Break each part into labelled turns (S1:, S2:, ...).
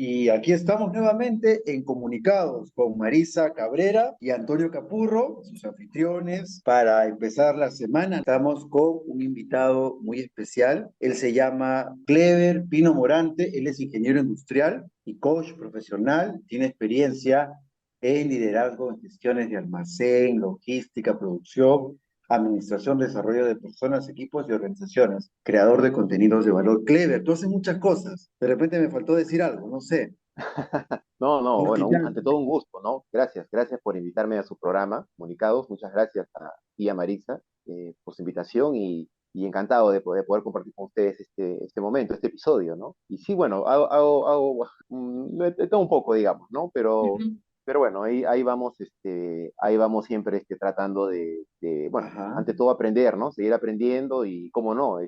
S1: Y aquí estamos nuevamente en Comunicados con Marisa Cabrera y Antonio Capurro, sus anfitriones. Para empezar la semana, estamos con un invitado muy especial. Él se llama Clever Pino Morante, él es ingeniero industrial y coach profesional, tiene experiencia en liderazgo en gestiones de almacén, logística, producción, administración, desarrollo de personas, equipos y organizaciones, creador de contenidos de valor. Clever, tú haces muchas cosas. De repente me faltó decir algo, no sé.
S2: No, no, bueno, ante todo
S1: Multitask.
S2: un gusto, ¿no? Gracias por invitarme a su programa, Comunicados. Muchas gracias a ti y a Marisa por su invitación y encantado de poder compartir con ustedes este momento, este episodio, ¿no? Y sí, bueno, de todo un poco, digamos, ¿no?
S1: Ujú.
S2: Pero bueno, ahí vamos siempre tratando bueno,
S1: Ajá.
S2: ante todo aprender, ¿no? Seguir aprendiendo y, cómo no,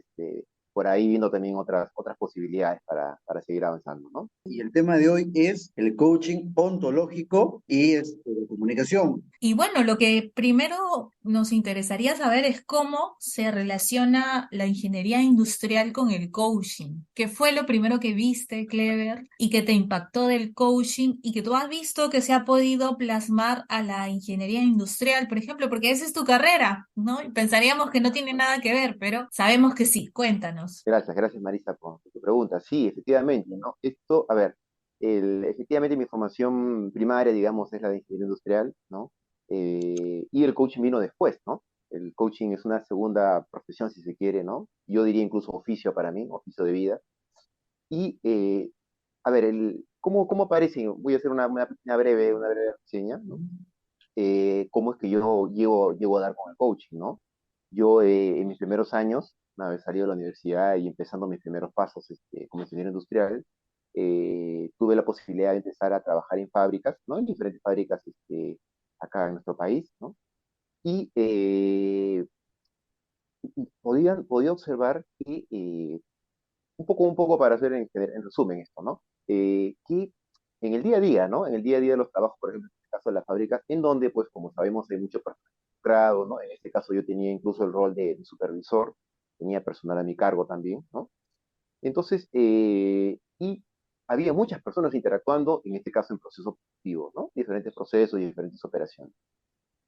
S2: por ahí viendo también otras posibilidades para seguir avanzando, ¿no?
S1: Y el tema de hoy es el coaching ontológico y de comunicación.
S3: Y bueno, lo que primero nos interesaría saber es cómo se relaciona la ingeniería industrial con el coaching. ¿Qué fue lo primero que viste, Clever, y que te impactó del coaching y que tú has visto que se ha podido plasmar a la ingeniería industrial, por ejemplo, porque esa es tu carrera, ¿no? Y pensaríamos que no tiene nada que ver, pero sabemos que sí. Cuéntanos.
S2: Gracias Marisa por tu pregunta. Sí, efectivamente, ¿no? A ver, efectivamente mi formación primaria, digamos, es la de ingeniería industrial, ¿no? Y el coaching vino después, ¿no? El coaching es una segunda profesión, si se quiere, ¿no? Yo diría incluso oficio para mí, oficio de vida. Y, a ver, ¿cómo aparece? Voy a hacer una breve reseña, ¿no? Cómo es que yo llego a dar con el coaching, ¿no? Yo en mis primeros años, una vez salido de la universidad y empezando mis primeros pasos como ingeniero industrial, tuve la posibilidad de empezar a trabajar en fábricas, ¿no? En diferentes fábricas acá en nuestro país, ¿no? Y podía observar que, un poco para hacer en resumen esto, ¿no? Que en el día a día, ¿no? En el día a día de los trabajos, por ejemplo, en este caso de las fábricas, en donde, pues, como sabemos, hay mucho personal involucrado, ¿no? En este caso yo tenía incluso el rol de supervisor, tenía personal a mi cargo también, ¿no? Entonces, y había muchas personas interactuando, en este caso en procesos productivos, ¿no? Diferentes procesos y diferentes operaciones.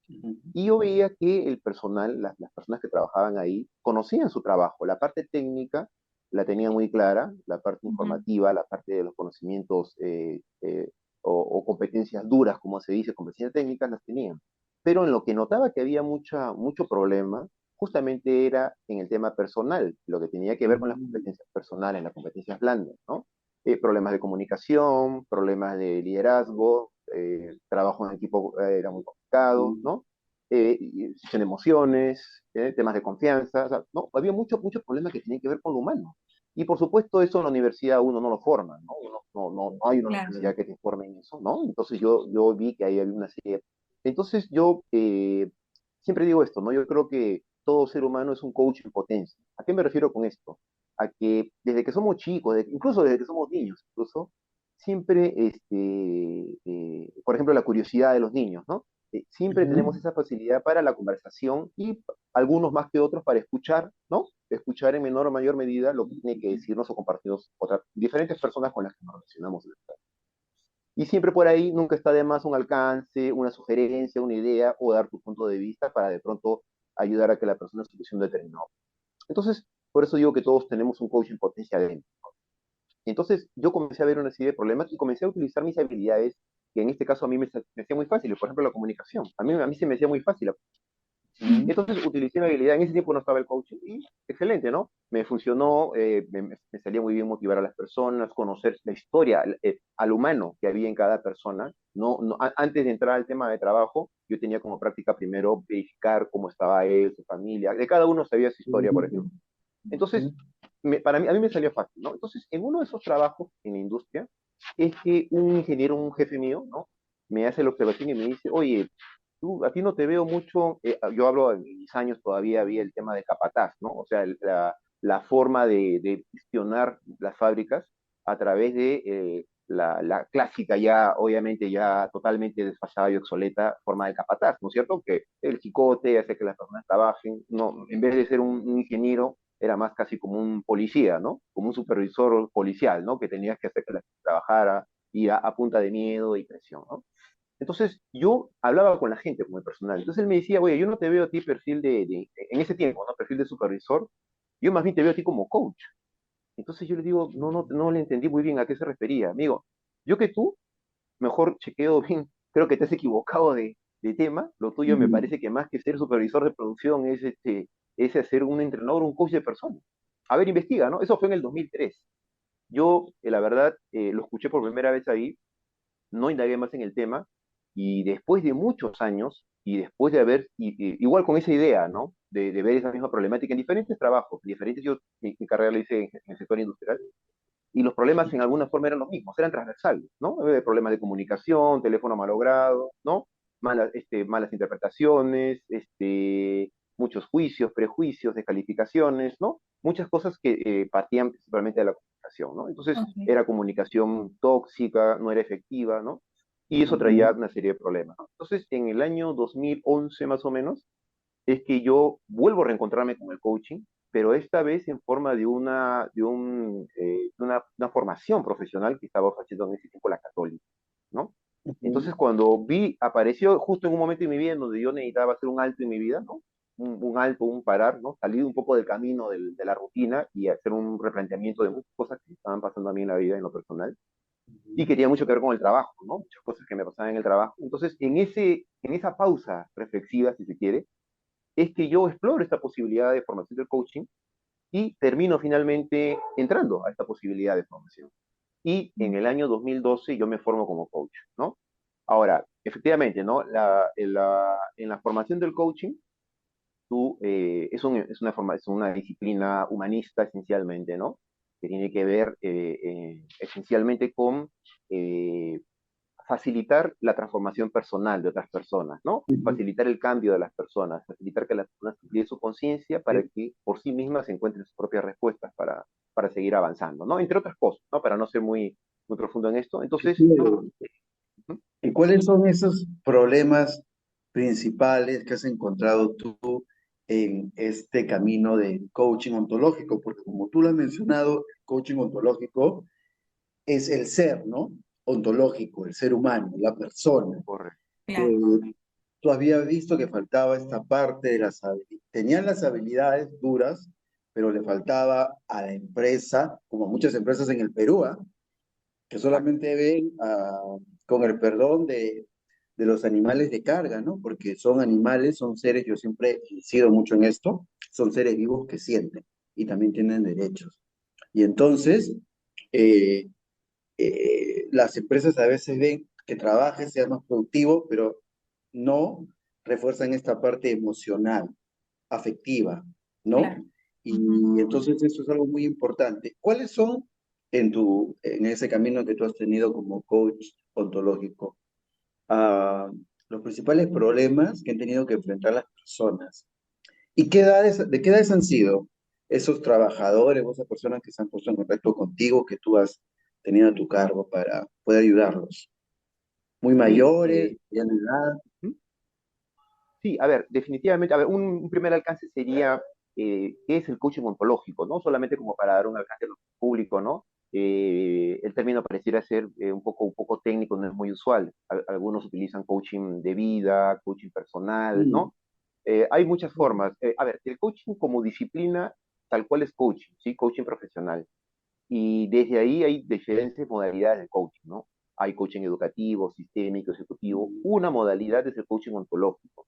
S1: Ujú.
S2: Y yo veía que el personal, las personas que trabajaban ahí, conocían su trabajo. La parte técnica la tenían muy clara, la parte
S3: Ujú.
S2: informativa, la parte de los conocimientos o competencias duras, como se dice, competencias técnicas, las tenían. Pero en lo que notaba que había mucho problema, justamente era en el tema personal, lo que tenía que ver con las
S1: Mm.
S2: competencias personales, las competencias blandas, ¿no? Problemas de comunicación, problemas de liderazgo, trabajo en equipo era muy complicado, ¿no? Gestión de emociones, temas de confianza, o sea, ¿no? Había muchos problemas que tenían que ver con lo humano. Y por supuesto eso en la universidad uno no lo forma, ¿no? No hay una
S3: Claro.
S2: universidad que te forme en eso, ¿no? Entonces yo vi que ahí había una serie. Entonces yo siempre digo esto, ¿no? Yo creo que todo ser humano es un coach en potencia. ¿A qué me refiero con esto? A que desde que somos chicos, incluso desde que somos niños, incluso, siempre, por ejemplo, la curiosidad de los niños, ¿no? Siempre tenemos
S1: Ujú.
S2: esa facilidad para la conversación y algunos más que otros para escuchar, ¿no? Escuchar en menor o mayor medida lo que tiene que decirnos o compartirnos otras diferentes personas con las que nos relacionamos. Y siempre por ahí nunca está de más un alcance, una sugerencia, una idea o dar tu punto de vista para de pronto ayudar a que la persona solucione un determinado. Entonces, por eso digo que todos tenemos un coach en potencia dentro. Entonces, yo comencé a ver una serie de problemas y comencé a utilizar mis habilidades, que en este caso a mí me hacía muy fácil, por ejemplo, la comunicación. A mí se me hacía muy fácil.
S3: Mm.
S2: Entonces utilicé mi habilidad, en ese tiempo no estaba el coaching y excelente, ¿no? Me funcionó, me salía muy bien motivar a las personas, conocer la historia, al humano que había en cada persona. Antes de entrar al tema de trabajo, yo tenía como práctica primero verificar cómo estaba él, su familia, de cada uno sabía su historia, por ejemplo. Entonces,
S1: Ujú.
S2: a mí me salió fácil, ¿no? Entonces, en uno de esos trabajos en la industria, es que un ingeniero, un jefe mío, ¿no? Me hace la observación y me dice, oye, a ti no te veo mucho, yo hablo en mis años todavía había el tema de capataz, ¿no? O sea, la forma de gestionar las fábricas a través de la clásica ya, obviamente ya totalmente desfasada y obsoleta forma de capataz, ¿no es cierto? Que el chicote hace que las personas trabajen, no, en vez de ser un ingeniero, era más casi como un policía, ¿no? Como un supervisor policial, ¿no? Que tenías que hacer que la gente trabajara, y a punta de miedo y presión, ¿no? Entonces, yo hablaba con la gente, con el personal. Entonces él me decía, oye, yo no te veo a ti perfil en ese tiempo, ¿no? Perfil de supervisor, yo más bien te veo a ti como coach. Entonces yo le digo, no le entendí muy bien a qué se refería. Amigo, yo que tú, mejor chequeo bien, creo que te has equivocado de tema. Lo tuyo me
S1: Mm.
S2: parece que más que ser supervisor de producción es ser un entrenador, un coach de personas. A ver, investiga, ¿no? Eso fue en el 2003. Yo, la verdad, lo escuché por primera vez ahí, no indagué más en el tema, y después de muchos años, y después de haber, igual con esa idea, ¿no? De ver esa misma problemática en diferentes trabajos, diferentes, yo mi carrera la hice en el sector industrial, y los problemas en alguna forma eran los mismos, eran transversales, ¿no? Problemas de comunicación, teléfono malogrado, ¿no? Malas interpretaciones, muchos juicios, prejuicios, descalificaciones, ¿no? Muchas cosas que partían principalmente de la comunicación, ¿no? Entonces
S3: Ok.
S2: era comunicación tóxica, no era efectiva, ¿no? Y eso traía
S1: Ujú.
S2: una serie de problemas, ¿no? Entonces, en el año 2011 más o menos, es que yo vuelvo a reencontrarme con el coaching, pero esta vez en forma de una formación profesional que estaba haciendo en ese tiempo la Católica, ¿no?
S1: Ujú.
S2: Entonces cuando apareció justo en un momento en mi vida en donde yo necesitaba hacer un alto en mi vida, ¿no? Un alto, un parar, ¿no? Salir un poco del camino de la rutina y hacer un replanteamiento de muchas cosas que estaban pasando a mí en la vida, en lo personal, y que tenía mucho que ver con el trabajo, ¿no? Muchas cosas que me pasaban en el trabajo. Entonces, en esa pausa reflexiva, si se quiere, es que yo exploro esta posibilidad de formación del coaching y termino finalmente entrando a esta posibilidad de formación. Y en el año 2012 yo me formo como coach, ¿no? Ahora, efectivamente, ¿no? En la formación del coaching, es una disciplina humanista esencialmente, ¿no? Que tiene que ver esencialmente con eh, facilitar la transformación personal de otras personas, ¿no?
S1: Ujú.
S2: Facilitar el cambio de las personas, facilitar que las personas amplíen su conciencia para
S1: Sí,
S2: que por sí mismas encuentren sus propias respuestas para seguir avanzando, ¿no? Entre otras cosas, ¿no? Para no ser muy profundo en esto.
S1: qué
S2: Entonces,
S1: chévere.
S2: uh-huh.
S1: ¿Y cuáles son esos problemas principales que has encontrado tú en este camino de coaching ontológico? Porque como tú lo has mencionado, el coaching ontológico es el ser, ¿no? Ontológico, el ser humano, la persona.
S2: Correcto.
S3: Claro.
S1: Eh, Tú habías visto que faltaba esta parte de las habilidades. Tenían las habilidades duras, pero le faltaba a la empresa, como muchas empresas en el Perú, ¿ah? Que
S2: Exacto.
S1: solamente ven, con el perdón de los animales de carga, ¿no? Porque son animales, son seres, yo siempre incido mucho en esto, son seres vivos que sienten y también tienen derechos. Y entonces, eh, las empresas a veces ven que trabajes, seas más productivo, pero no refuerzan esta parte emocional, afectiva, ¿no?
S3: Claro. Ujú.
S1: Y entonces eso es algo muy importante. ¿Cuáles son en ese camino que tú has tenido como coach ontológico, ah, los principales problemas que han tenido que enfrentar las personas? ¿Y de qué edades han sido esos trabajadores o esas personas que se han puesto en contacto contigo, que tú has tenido a tu cargo para poder ayudarlos? ¿Muy
S2: Sí,
S1: mayores, ya en edad?
S2: sí, a ver, definitivamente, a ver, un primer alcance sería qué es el coaching ontológico, no solamente como para dar un alcance al público, ¿no? El término pareciera ser un poco técnico, no es muy usual. Algunos utilizan coaching de vida, coaching personal,
S1: Mm.
S2: ¿no? Hay muchas formas. A ver, el coaching como disciplina, tal cual es coaching, ¿sí? Coaching profesional. Y desde ahí hay diferentes modalidades de coaching, ¿no? Hay coaching educativo, sistémico, ejecutivo. Una modalidad es el coaching ontológico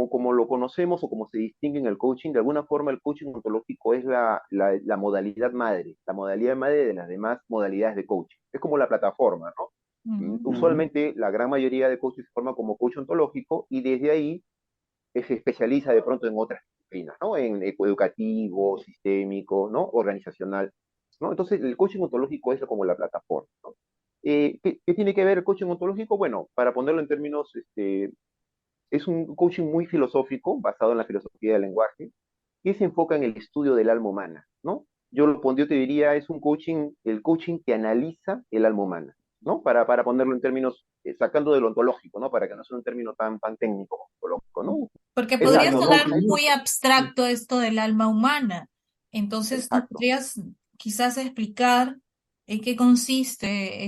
S2: como lo conocemos o como se distingue en el coaching, de alguna forma el coaching ontológico es la modalidad madre, la modalidad madre de las demás modalidades de coaching. Es como la plataforma, ¿no?
S3: Ujú.
S1: Ujú.
S2: Usualmente la gran mayoría de coaches se forma como coach ontológico y desde ahí se especializa de pronto en otras disciplinas, ¿no? En educativo, sistémico, ¿no? Organizacional, ¿no? Entonces el coaching ontológico es como la plataforma, ¿no? ¿Qué tiene que ver el coaching ontológico? Bueno, para ponerlo en términos es un coaching muy filosófico, basado en la filosofía del lenguaje, que se enfoca en el estudio del alma humana, ¿no? Yo te diría, es el coaching que analiza el alma humana, ¿no? Para ponerlo en términos, sacando de lo ontológico, ¿no? Para que no sea un término tan técnico como ontológico, ¿no?
S3: Porque
S2: Es el
S3: podría
S2: alma
S3: sonar
S2: humana.
S1: Monótono.
S3: muy abstracto esto del alma humana. Entonces, ¿tú
S2: Exacto.
S3: podrías quizás explicar ¿En qué consiste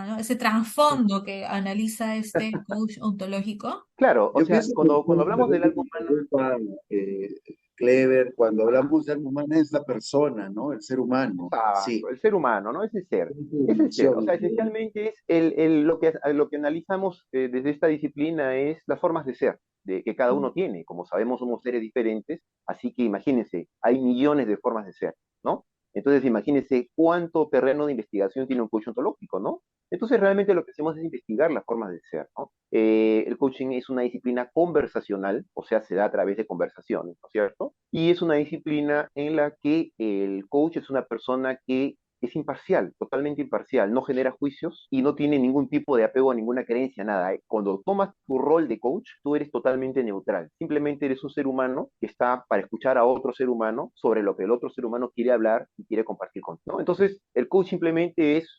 S3: ¿no? ese trasfondo que analiza este coach ontológico?
S2: Claro, o
S1: Yo
S2: sea,
S1: pienso que
S2: cuando hablamos del alma humana,
S1: eh, Clever, cuando
S2: ajá,
S1: hablamos de alma humana es la persona, ¿no? El ser humano,
S2: exacto,
S1: sí.
S2: el ser humano, ¿no?
S1: Es una
S2: Es el ser, o
S1: dimensión,
S2: sea, esencialmente es lo que analizamos desde esta disciplina es las formas de ser que cada uno tiene. Como sabemos, somos seres diferentes, así que imagínense, hay millones de formas de ser, ¿no? Entonces, imagínense cuánto terreno de investigación tiene un coach ontológico, ¿no? Entonces, realmente lo que hacemos es investigar las formas de ser, ¿no? El coaching es una disciplina conversacional, o sea, se da a través de conversaciones, ¿no es cierto? Y es una disciplina en la que el coach es una persona que es imparcial, totalmente imparcial, no genera juicios y no tiene ningún tipo de apego a ninguna creencia, nada. Cuando tomas tu rol de coach, tú eres totalmente neutral. Simplemente eres un ser humano que está para escuchar a otro ser humano sobre lo que el otro ser humano quiere hablar y quiere compartir contigo, ¿no? Entonces, el coach simplemente es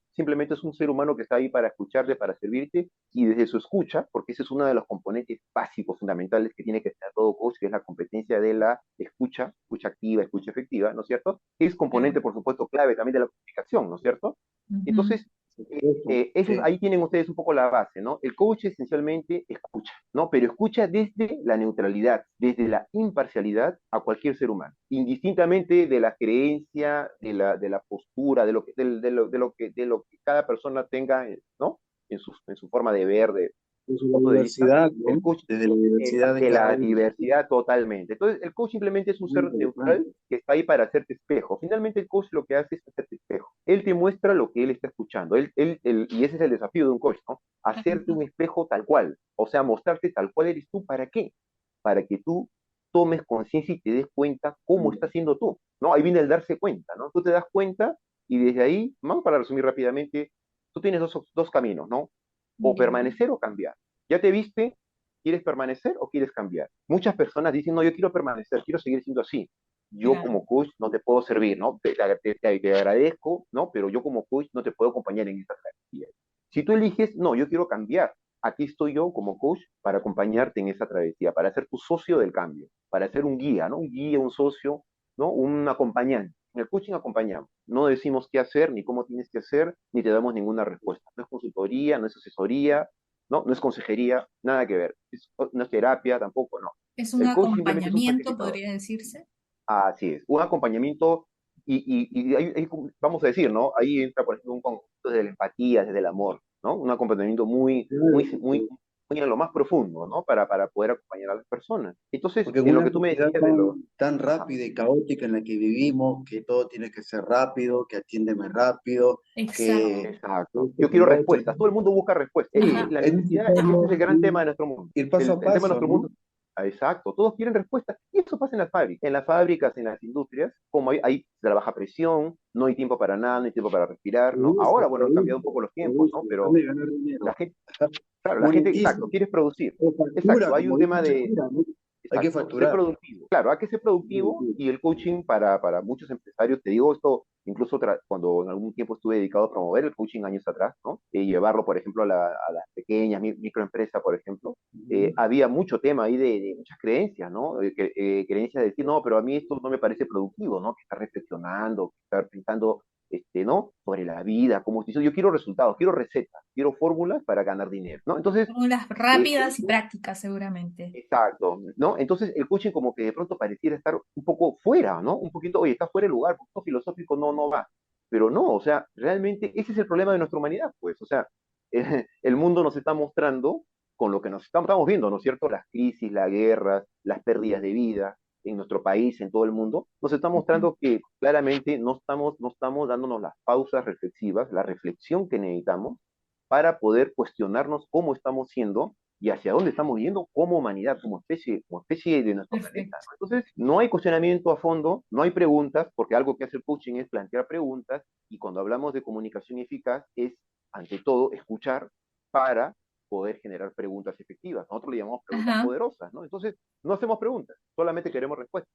S2: un ser humano que está ahí para escucharte, para servirte y desde su escucha, porque ese es uno de los componentes básicos, fundamentales que tiene que tener todo coach, que es la competencia de la escucha, escucha activa, escucha efectiva, ¿no es cierto? Es
S3: Claro.
S2: componente, por supuesto, clave también de la comunicación, ¿no es cierto?
S3: Ujú.
S2: Entonces,
S1: sí.
S2: ahí tienen ustedes un poco la base, ¿no? El coach esencialmente escucha, ¿no? Pero escucha desde la neutralidad, desde la imparcialidad a cualquier ser humano, indistintamente de la creencia, de la postura, de lo que cada persona tenga, ¿no? En su forma de ver, de
S1: Es
S2: su
S1: una
S2: punto de vista,
S1: diversidad,
S2: el
S1: ¿no?
S2: coach
S1: Desde la diversidad de
S2: de
S1: cada
S2: la
S1: uno.
S2: diversidad totalmente. Entonces, el coach simplemente es un
S1: Muy
S2: ser neutral
S1: interesante.
S2: que está ahí para hacerte espejo. Finalmente, el coach lo que hace es hacerte espejo. Él te muestra lo que él está escuchando. Y ese es el desafío de un coach, ¿no? Hacerte un espejo tal cual. O sea, mostrarte tal cual eres tú. ¿Para qué? Para que tú tomes conciencia y te des cuenta cómo estás siendo tú, ¿no? Ahí viene el darse cuenta, ¿no? Tú te das cuenta y desde ahí, vamos para resumir rápidamente, tú tienes dos caminos, ¿no? O
S3: Ya.
S2: permanecer o cambiar. Ya te viste, ¿quieres permanecer o quieres cambiar? Muchas personas dicen, no, yo quiero permanecer, quiero seguir siendo así. Yo
S3: Claro.
S2: como coach no te puedo servir, ¿no? Te agradezco, ¿no? Pero yo como coach no te puedo acompañar en esta travesía. Si tú eliges, no, yo quiero cambiar, aquí estoy yo como coach para acompañarte en esa travesía, para ser tu socio del cambio, para ser un guía, ¿no? Un guía, un socio, ¿no? Un acompañante. En el coaching acompañamos. No decimos qué hacer, ni cómo tienes que hacer, ni te damos ninguna respuesta. No es consultoría, no es asesoría, ¿no? No es consejería, nada que ver. No es terapia tampoco, no.
S3: Es un
S2: El coach simplemente es un
S3: acompañamiento,
S2: facilitador.
S3: podría decirse.
S2: Así es, un acompañamiento vamos a decir, ¿no? Ahí entra, por ejemplo, un concepto desde la empatía, desde el amor, ¿no? Un acompañamiento muy en lo más profundo, ¿no? Para poder acompañar a las personas. Entonces,
S1: Porque en
S2: en lo
S1: una
S2: que tú me
S1: sociedad
S2: decías de lo...
S1: tan
S2: Ajá,
S1: rápida y caótica en la que vivimos, que todo tiene que ser rápido, que atiéndeme rápido,
S3: Exacto.
S1: que
S2: exacto.
S1: esto,
S2: Yo
S1: que
S2: quiero
S1: lo otro.
S2: respuestas, todo el mundo busca respuestas.
S1: Sí,
S2: La
S1: es
S2: necesidad, ese es
S1: necesario
S2: el gran tema de nuestro mundo.
S1: ir paso a
S2: El tema de
S1: paso,
S2: nuestro
S1: ¿no?
S2: mundo. Exacto, todos quieren respuestas. Y eso pasa en las fábricas, en las industrias, como hay la baja presión, no hay tiempo para nada, no hay tiempo para respirar, ¿no?
S1: Produce,
S2: Ahora, bueno, han cambiado un
S1: produce,
S2: poco los tiempos, ¿no?
S1: produce,
S2: Pero
S1: déjame ganar
S2: la
S1: dinero.
S2: gente, claro, la gente,
S1: Monetiza,
S2: exacto, quiere producir.
S1: o factura,
S2: Exacto, hay un
S1: como dice
S2: tema de,
S1: Shakira, ¿no? Hay que
S2: exacto, ser
S1: facturar.
S2: productivo. Claro, hay que ser productivo y el coaching para muchos empresarios, te digo esto, incluso cuando en algún tiempo estuve dedicado a promover el coaching años atrás, ¿no? Llevarlo, por ejemplo, a las pequeñas microempresas, por ejemplo, había mucho tema ahí de muchas creencias, ¿no? Creencias de decir, no, pero a mí esto no me parece productivo, ¿no? Que estar reflexionando, que estar pensando, ¿no? Sobre la vida, como si yo quiero resultados, quiero recetas, quiero fórmulas para ganar dinero, ¿no? Entonces,
S3: Fórmulas
S2: eh,
S3: rápidas y prácticas, seguramente.
S2: exacto, ¿no? Entonces el coaching como que de pronto pareciera estar un poco fuera, ¿no? Un poquito, oye, está fuera de lugar, un poco filosófico no va. Pero no, o sea, realmente ese es el problema de nuestra humanidad, pues, o sea, el mundo nos está mostrando con lo que estamos viendo, ¿no es cierto? Las crisis, las guerras, las pérdidas de vida en nuestro país, en todo el mundo, nos está mostrando que claramente no estamos dándonos las pausas reflexivas, la reflexión que necesitamos para poder cuestionarnos cómo estamos siendo y hacia dónde estamos yendo como humanidad, como especie de nuestro planeta,
S3: Perfecto.
S2: ¿no? Entonces, no hay cuestionamiento a fondo, no hay preguntas, porque algo que hace el coaching es plantear preguntas, y cuando hablamos de comunicación eficaz es, ante todo, escuchar para poder generar preguntas efectivas. Nosotros le llamamos preguntas
S3: Ajá.
S2: poderosas, ¿no? Entonces, no hacemos preguntas, solamente queremos respuestas,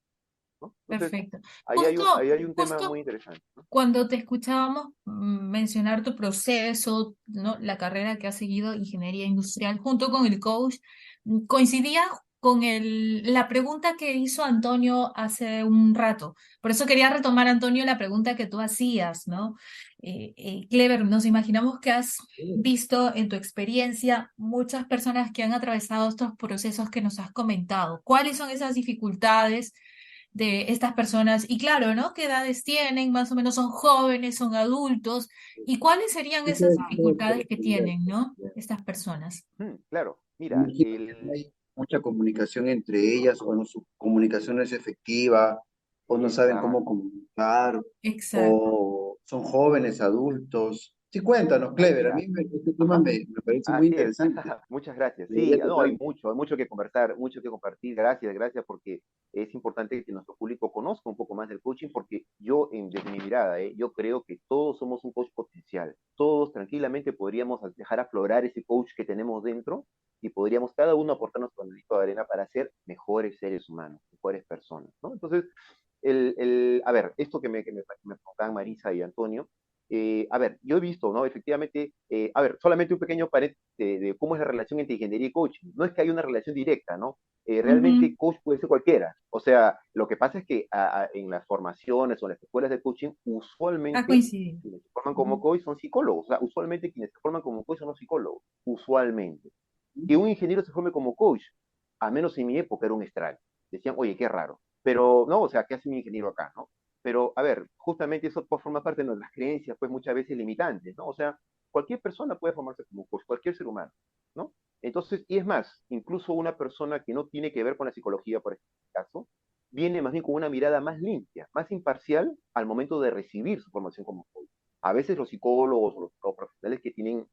S2: ¿no? Entonces,
S3: Perfecto. Justo,
S2: ahí hay un tema
S3: justo
S2: muy interesante, ¿no?
S3: cuando te escuchábamos mencionar tu proceso, ¿no? La carrera que has seguido, ingeniería industrial, junto con el coach, coincidía con la pregunta que hizo Antonio hace un rato. Por eso quería retomar, Antonio, la pregunta que tú hacías, ¿no? Clever, nos imaginamos que has visto en tu experiencia muchas personas que han atravesado estos procesos que nos has comentado. ¿Cuáles son esas dificultades de estas personas? Y claro, ¿no? ¿Qué edades tienen? Más o menos son jóvenes, son adultos. ¿Y cuáles serían esas dificultades que tienen, ¿no? Estas personas.
S2: Claro, mira,
S1: Imagino que no hay mucha comunicación entre ellas, o no, su comunicación no es efectiva, o no saben
S2: claro,
S1: cómo comunicar,
S3: Exacto.
S1: o son jóvenes, adultos. Sí, cuéntanos, Clever, a
S2: mira,
S1: mí este tema
S2: ajá.
S1: me parece muy
S2: Así es,
S1: interesante.
S2: muchas gracias. Sí,
S1: Debería
S2: no,
S1: tocar.
S2: hay mucho que conversar, mucho que compartir. Gracias, gracias, porque es importante que nuestro público conozca un poco más del coaching, porque yo, desde mi mirada, yo creo que todos somos un coach potencial. Todos tranquilamente podríamos dejar aflorar ese coach que tenemos dentro y podríamos cada uno aportarnos con el granito de arena para ser mejores seres humanos, mejores personas, ¿no? Entonces, a ver, esto que me preguntaban Marisa y Antonio, a ver, yo he visto, ¿no? Efectivamente, a ver, solamente un pequeño paréntesis de cómo es la relación entre ingeniería y coaching. No es que haya una relación directa, ¿no?
S3: Ujú.
S2: Realmente coach puede ser cualquiera. O sea, lo que pasa es que en las formaciones o en las escuelas de coaching,
S3: Ha
S2: usualmente
S3: coincidido.
S2: quienes se forman como
S3: Ujú.
S2: coach son psicólogos. O sea, usualmente quienes se forman como coach son los psicólogos. Usualmente. Que un ingeniero se forme como coach, a menos en mi época era un extraño. Decían, oye, qué raro. Pero, no, o sea, ¿qué hace un ingeniero acá, no? Pero, a ver, justamente eso forma parte de nuestras creencias, pues muchas veces limitantes, ¿no? O sea, cualquier persona puede formarse como coach, cualquier ser humano, ¿no? Entonces, y es más, incluso una persona que no tiene que ver con la psicología, por este caso, viene más bien con una mirada más limpia, más imparcial al momento de recibir su formación como coach. A veces los psicólogos o los profesionales que tienen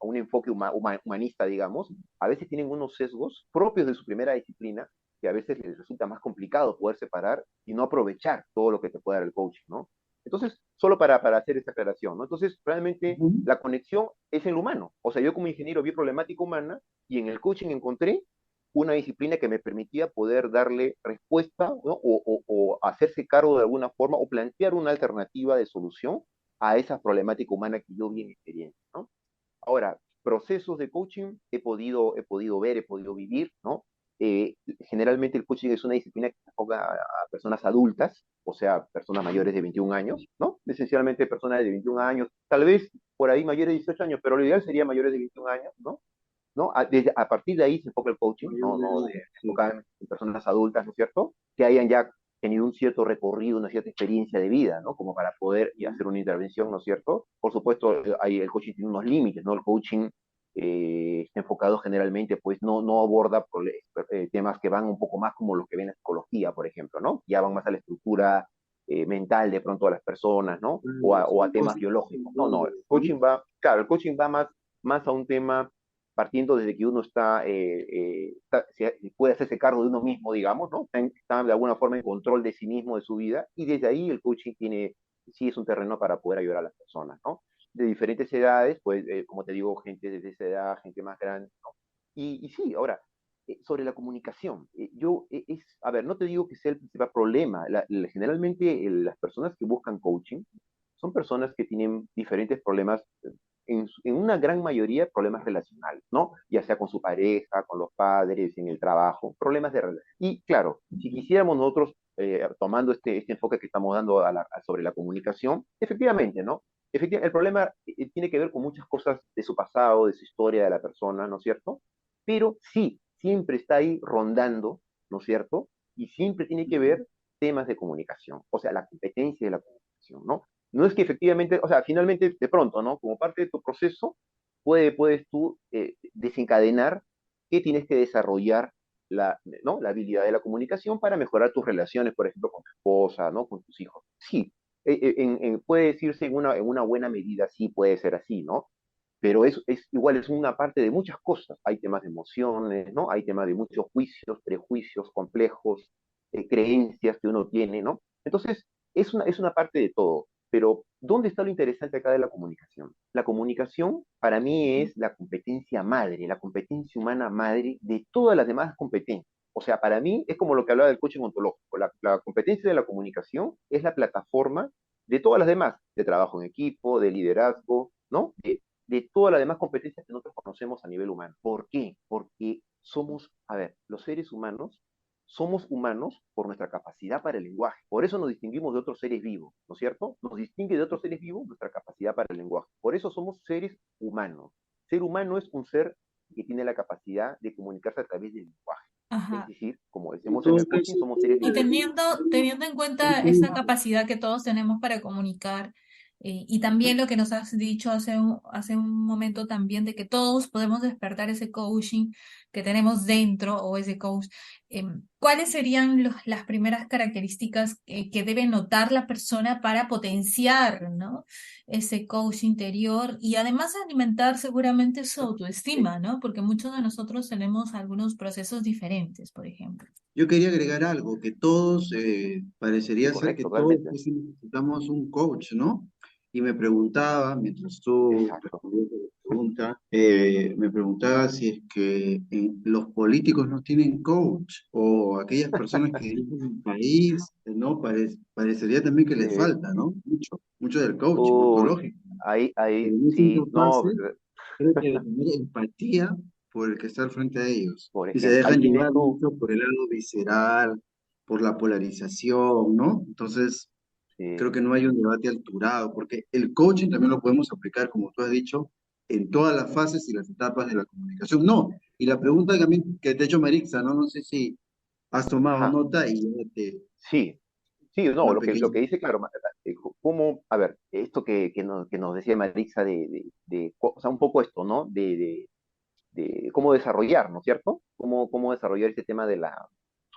S2: un enfoque humanista, digamos, a veces tienen unos sesgos propios de su primera disciplina que a veces les resulta más complicado poder separar y no aprovechar todo lo que te puede dar el coaching, ¿no? Entonces, solo para hacer esta aclaración, ¿no? Entonces, realmente
S1: Ujú.
S2: la conexión es en lo humano. O sea, yo como ingeniero vi problemática humana y en el coaching encontré una disciplina que me permitía poder darle respuesta, ¿no? O hacerse cargo de alguna forma o plantear una alternativa de solución a esa problemática humana que yo vi en experiencia, ¿no? Ahora, procesos de coaching he podido ver, he podido vivir, ¿no? Generalmente el coaching es una disciplina que se enfoca a personas adultas, o sea, personas mayores de 21 años, ¿no? Esencialmente personas de 21 años, tal vez por ahí mayores de 18 años, pero lo ideal sería mayores de 21 años, ¿no? ¿No? A partir de ahí se enfoca el coaching, ¿no? De enfocar en personas adultas, ¿no es cierto? Que hayan ya tenido un cierto recorrido, una cierta experiencia de vida, ¿no? Como para poder hacer una intervención, ¿no es cierto? Por supuesto, el coaching tiene unos límites, ¿no? El coaching está enfocado generalmente, pues no aborda temas que van un poco más como los que ven en psicología, por ejemplo, ¿no? Ya van más a la estructura mental de pronto de las personas, ¿no? O a temas biológicos. No, no, el coaching va, claro, el coaching va más a un tema partiendo desde que uno puede hacerse cargo de uno mismo, digamos, ¿no? Está de alguna forma en control de sí mismo, de su vida, y desde ahí el coaching sí es un terreno para poder ayudar a las personas, ¿no? De diferentes edades, pues, como te digo, gente desde esa edad, gente más grande, ¿no? Y sí, ahora, sobre la comunicación, a ver, no te digo que sea el principal problema, generalmente las personas que buscan coaching son personas que tienen diferentes problemas en una gran mayoría problemas relacionales, ¿no? Ya sea con su pareja, con los padres, en el trabajo, problemas de relación. Y claro, si quisiéramos nosotros, tomando este enfoque que estamos dando sobre la comunicación, efectivamente, ¿no? El problema tiene que ver con muchas cosas de su pasado, de su historia de la persona, ¿no es cierto? Pero sí, siempre está ahí rondando, ¿no es cierto? Y siempre tiene que ver temas de comunicación, o sea, la competencia de la comunicación, ¿no? No es que efectivamente, o sea, finalmente, de pronto, ¿no? Como parte de tu proceso, puedes tú desencadenar que tienes que desarrollar ¿no? La habilidad de la comunicación para mejorar tus relaciones, por ejemplo, con tu esposa, ¿no? Con tus hijos. Sí, puede decirse en una buena medida, sí puede ser así, ¿no? Pero igual es una parte de muchas cosas. Hay temas de emociones, ¿no? Hay temas de muchos juicios, prejuicios complejos, creencias que uno tiene, ¿no? Entonces, es una parte de todo. Pero, ¿dónde está lo interesante acá de la comunicación? La comunicación, para mí, es la competencia madre, la competencia humana madre de todas las demás competencias. O sea, para mí es como lo que hablaba del coaching ontológico. La competencia de la comunicación es la plataforma de todas las demás, de trabajo en equipo, de liderazgo, ¿no? De todas las demás competencias que nosotros conocemos a nivel humano. ¿Por qué? Porque a ver, los seres humanos somos humanos por nuestra capacidad para el lenguaje. Por eso nos distinguimos de otros seres vivos, ¿no es cierto? Nos distingue de otros seres vivos nuestra capacidad para el lenguaje. Por eso somos seres humanos. Ser humano es un ser que tiene la capacidad de comunicarse a través del lenguaje. Es
S3: Ajá.
S2: decir, como decimos en el coaching,
S1: Entonces,
S2: somos seres
S3: Y
S2: linguísticos.
S3: teniendo en cuenta esa
S1: entonces,
S3: capacidad que todos tenemos para comunicar, y también lo que nos has dicho hace un momento también de que todos podemos despertar ese coaching que tenemos dentro o ese coach, ¿cuáles serían las primeras características que debe notar la persona para potenciar, ¿no? ese coach interior y además alimentar seguramente su autoestima, ¿no? Porque muchos de nosotros tenemos algunos procesos diferentes, por ejemplo.
S1: yo quería agregar algo, que todos,
S2: Sí,
S1: parecería ser que
S2: correcto,
S1: todos
S2: totalmente.
S1: pues, sí necesitamos un coach, ¿no? Y me preguntaba, mientras tú
S2: Exacto.
S1: respondías a la pregunta, me preguntaba si es que los políticos no tienen coach o aquellas personas que dirigen el país, ¿no? Parecería también que les
S2: Sí.
S1: falta, ¿no? Mucho del coaching
S2: Uy,
S1: ontológico.
S2: ahí,
S1: Pero no son
S2: sí, no,
S1: capaces, creo que, de tener empatía por el que está al frente de ellos.
S2: por
S1: Y se
S2: ejemplo, ahí
S1: dejan
S2: tienes
S1: llevar
S2: tú,
S1: mucho por el lado visceral, por la polarización, ¿no? Entonces, creo
S2: sí,
S1: que no hay un debate alturado, porque el coaching también lo podemos aplicar, como tú has dicho, en todas las fases y las etapas de la comunicación. No, y la pregunta también que te he hecho Marixa, ¿no? No sé si has tomado
S2: ajá,
S1: nota y ya te
S2: sí, sí, no,
S1: una
S2: lo
S1: pequeña...
S2: que dice, claro, cómo, a ver, esto que nos decía Marixa o sea, un poco esto, ¿no? De cómo desarrollar, ¿no es cierto? Cómo desarrollar este tema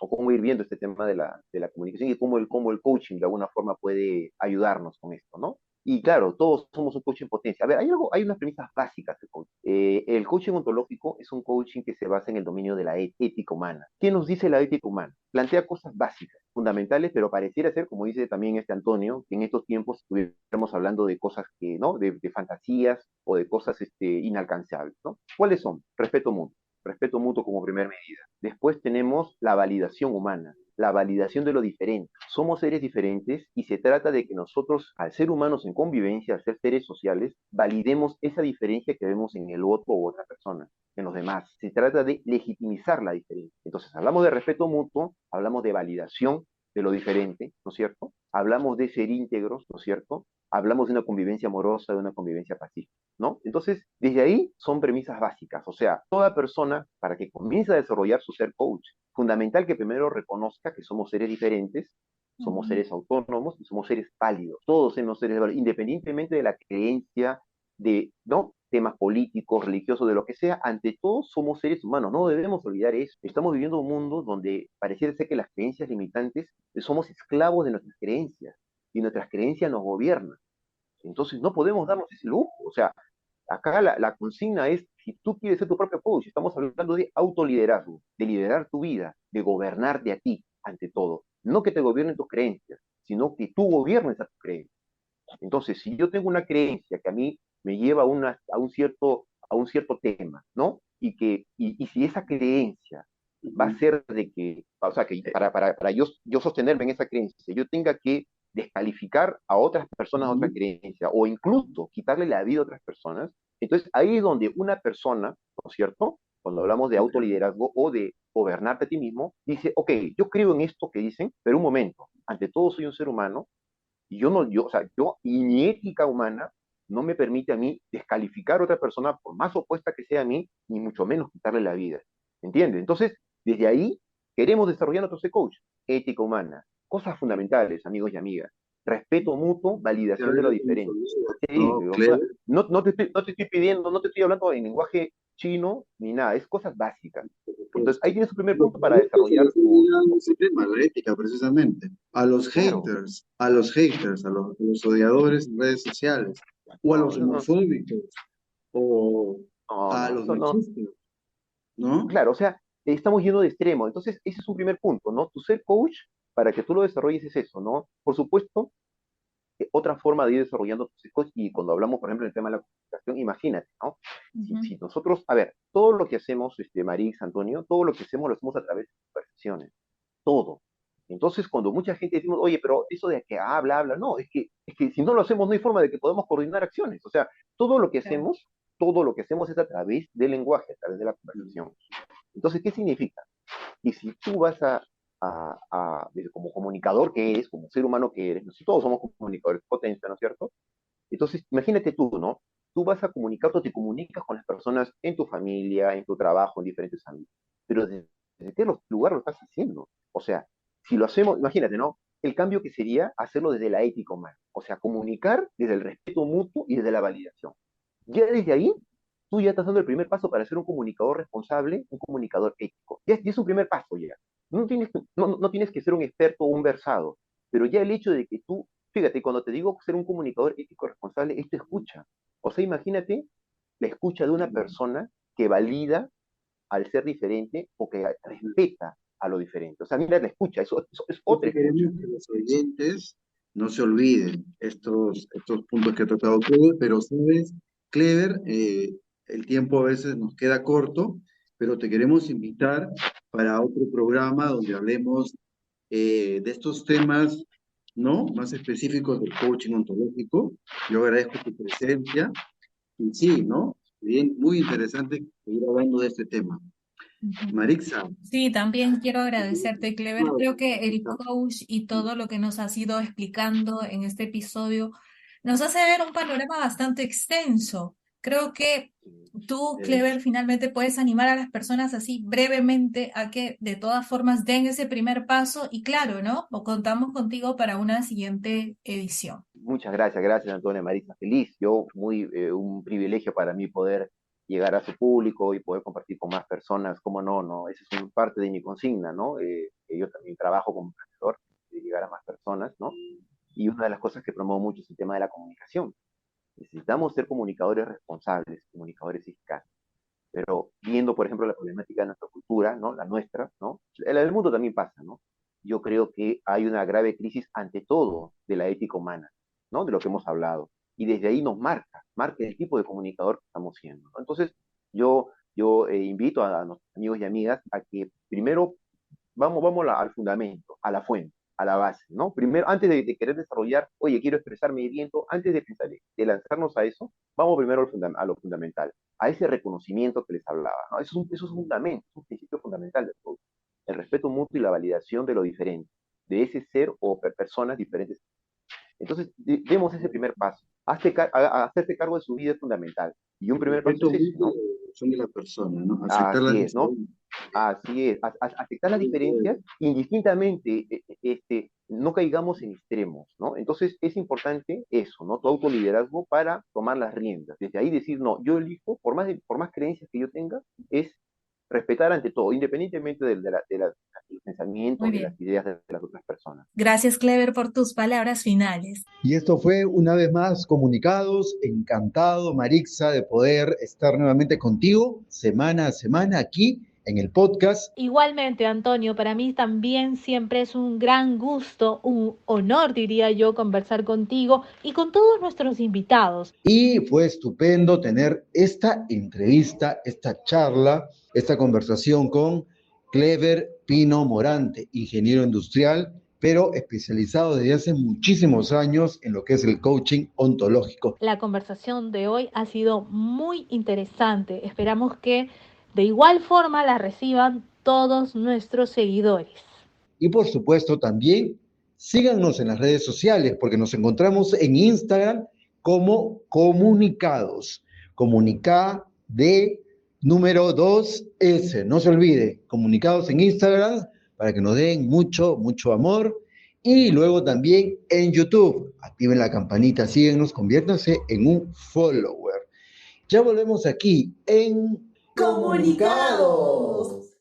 S2: o cómo ir viendo este tema de la comunicación y cómo el coaching de alguna forma puede ayudarnos con esto, ¿no? Y claro, todos somos un coach en potencia. A ver, hay unas premisas básicas del coaching. El coaching ontológico es un coaching que se basa en el dominio de la ética humana. ¿Qué nos dice la ética humana? Plantea cosas básicas, fundamentales, pero pareciera ser, como dice también este Antonio, que en estos tiempos estuviéramos hablando de cosas que, ¿no? De fantasías o de cosas inalcanzables, ¿no? ¿Cuáles son? Respeto mutuo como primera medida. Después tenemos la validación humana, la validación de lo diferente. Somos seres diferentes y se trata de que nosotros, al ser humanos en convivencia, al ser seres sociales, validemos esa diferencia que vemos en el otro u otra persona, en los demás. Se trata de legitimizar la diferencia. Entonces, hablamos de respeto mutuo, hablamos de validación de lo diferente, ¿no es cierto? Hablamos de ser íntegros, ¿no es cierto? Hablamos de una convivencia amorosa, de una convivencia pacífica, ¿no? Entonces, desde ahí son premisas básicas. O sea, toda persona, para que comience a desarrollar su ser coach, fundamental que primero reconozca que somos seres diferentes, somos
S3: Ujú.
S2: seres autónomos y somos seres válidos. Todos somos seres válidos, independientemente de la creencia, de, ¿no? Temas políticos, religiosos, de lo que sea, ante todo somos seres humanos, no debemos olvidar eso. Estamos viviendo un mundo donde pareciera ser que las creencias limitantes somos esclavos de nuestras creencias y nuestras creencias nos gobiernan. Entonces no podemos darnos ese lujo. O sea, acá la consigna es, si tú quieres ser tu propio coach, estamos hablando de autoliderazgo, de liderar tu vida, de gobernarte a ti, ante todo. No que te gobiernen tus creencias, sino que tú gobiernes a tus creencias. Entonces, si yo tengo una creencia que a mí me lleva a un cierto tema, ¿no? Y si esa creencia va a ser de que, o sea, que para yo sostenerme en esa creencia, yo tenga que descalificar a otras personas de otra
S1: Ujú.
S2: creencia o incluso quitarle la vida a otras personas, entonces ahí es donde una persona, ¿no es cierto? Cuando hablamos de autoliderazgo o de gobernarte a ti mismo, dice, ok, yo creo en esto que dicen, pero un momento, ante todo soy un ser humano y o sea, y mi ética humana no me permite a mí descalificar a otra persona por más opuesta que sea a mí, ni mucho menos quitarle la vida. ¿Entiendes? Entonces, desde ahí queremos desarrollar nuestro coach, ética humana, cosas fundamentales, amigos y amigas. Respeto mutuo,
S1: Ya
S2: validación de lo
S1: veo cómo
S2: diferente.
S1: solución,
S2: Sí,
S1: ¿no,
S2: o sea,
S1: Clever?
S2: no te estoy pidiendo, no te estoy hablando en lenguaje chino ni nada, es cosas básicas.
S1: Por
S2: Entonces, ahí
S1: supuesto.
S2: tienes tu primer
S1: Lo
S2: punto
S1: que
S2: para
S1: busco
S2: desarrollar
S1: solución era ese tema, la ética, precisamente.
S2: claro,
S1: A los odiadores en redes sociales, o a
S2: no,
S1: los homofóbicos, o
S2: no,
S1: a
S2: no,
S1: los
S2: no,
S1: machistas, ¿no?
S2: claro, o sea, estamos yendo de extremo. Entonces, ese es un primer punto, ¿no? Tu ser coach, para que tú lo desarrolles, es eso, ¿no? Por supuesto, otra forma de ir desarrollando tu ser coach, y cuando hablamos, por ejemplo, del tema de la comunicación, imagínate, ¿no?
S3: Ujú.
S2: Si nosotros, a ver, todo lo que hacemos, Marix, Antonio, todo lo hacemos a través de conversaciones, todo. Entonces, cuando mucha gente decimos, oye, pero eso de que habla, no, es que si no lo hacemos, no hay forma de que podamos coordinar acciones. O sea, todo lo que
S3: Claro.
S2: hacemos, todo lo que hacemos es a través del lenguaje, a través de la conversación. Entonces, ¿qué significa? Y si tú vas como comunicador que eres, como ser humano que eres, ¿no? Si todos somos comunicadores, potencia, ¿no es cierto? Entonces, imagínate tú, ¿no? Tú vas a comunicarte o te comunicas con las personas en tu familia, en tu trabajo, en diferentes ámbitos. Pero ¿desde qué lugar lo estás haciendo? O sea, si lo hacemos, imagínate, ¿no? El cambio que sería hacerlo desde la ética humana. O sea, comunicar desde el respeto mutuo y desde la validación. Ya desde ahí, tú ya estás dando el primer paso para ser un comunicador responsable, un comunicador ético. Ya es un primer paso ya. No tienes que ser un experto o un versado, pero ya el hecho de que tú, fíjate, cuando te digo ser un comunicador ético responsable, es tu escucha. O sea, imagínate la escucha de una persona que valida al ser diferente o que respeta a lo diferente. O sea, mira la escucha, eso es otra escucha.
S1: Queremos que los oyentes no se olviden estos puntos que ha tratado Clever, pero sabes, Clever, el tiempo a veces nos queda corto, pero te queremos invitar para otro programa donde hablemos de estos temas, ¿no? Más específicos del coaching ontológico. Yo agradezco tu presencia y sí, ¿no? Bien, muy interesante seguir hablando de este tema.
S3: Ujú.
S1: Marixa.
S3: Sí, también quiero agradecerte, Clever. Creo que el coach y todo lo que nos has ido explicando en este episodio nos hace ver un panorama bastante extenso. Creo que tú, Clever, finalmente puedes animar a las personas así brevemente a que de todas formas den ese primer paso y claro, ¿no? O contamos contigo para una siguiente edición.
S2: Muchas gracias Antonio Marisa, feliz. Un privilegio para mí poder llegar a su público y poder compartir con más personas, cómo no, no, esa es parte de mi consigna, ¿no? Yo también trabajo como profesor, de llegar a más personas, ¿no? Y una de las cosas que promuevo mucho es el tema de la comunicación. Necesitamos ser comunicadores responsables, comunicadores eficaces, pero viendo, por ejemplo, la problemática de nuestra cultura, ¿no? La nuestra, ¿no? En el mundo también pasa, ¿no? Yo creo que hay una grave crisis ante todo de la ética humana, ¿no? De lo que hemos hablado. Y desde ahí marca el tipo de comunicador que estamos siendo, ¿no? Entonces, yo invito a nuestros amigos y amigas a que primero vamos al fundamento, a la fuente, a la base, ¿no? Primero, antes de querer desarrollar, oye, quiero expresarme bien, antes de pensar, de lanzarnos a eso, vamos primero a lo fundamental, a ese reconocimiento que les hablaba, ¿no? Eso es un fundamento, es un principio fundamental de todo. El respeto mutuo y la validación de lo diferente, de ese ser o personas diferentes. Entonces, demos ese primer paso. Hacerte cargo de su vida es fundamental. Y un primer paso
S1: Respeto
S2: es ese,
S1: mutuo
S2: ¿no?
S1: de la elección de la persona, ¿no? Aceptar las
S2: Así es, ¿no?
S1: diferencias.
S2: Así es, aceptar las diferencias indistintamente, no caigamos en extremos, ¿no? Entonces es importante eso, ¿no? Tu autoliderazgo para tomar las riendas. Desde ahí decir, no, yo elijo, por más creencias que yo tenga, es respetar ante todo, independientemente del
S3: Muy
S2: pensamiento, de
S3: bien.
S2: las ideas de las otras personas.
S3: Gracias, Clever, por tus palabras finales.
S1: Y esto fue una vez más Comunicados. Encantado, Marixa, de poder estar nuevamente contigo semana a semana aquí en el podcast.
S4: Igualmente, Antonio, para mí también siempre es un gran gusto, un honor, diría yo, conversar contigo y con todos nuestros invitados.
S1: Y fue estupendo tener esta entrevista, esta charla, esta conversación con Clever Pino Morante, ingeniero industrial, pero especializado desde hace muchísimos años en lo que es el coaching ontológico.
S4: La conversación de hoy ha sido muy interesante. Esperamos que de igual forma la reciban todos nuestros seguidores.
S1: Y por supuesto también síganos en las redes sociales porque nos encontramos en Instagram como Comunicados. Comunica de número 2S. No se olvide, Comunicados en Instagram para que nos den mucho, mucho amor. Y luego también en YouTube. Activen la campanita, síguenos, conviértanse en un follower. Ya volvemos aquí en
S5: Comunicados.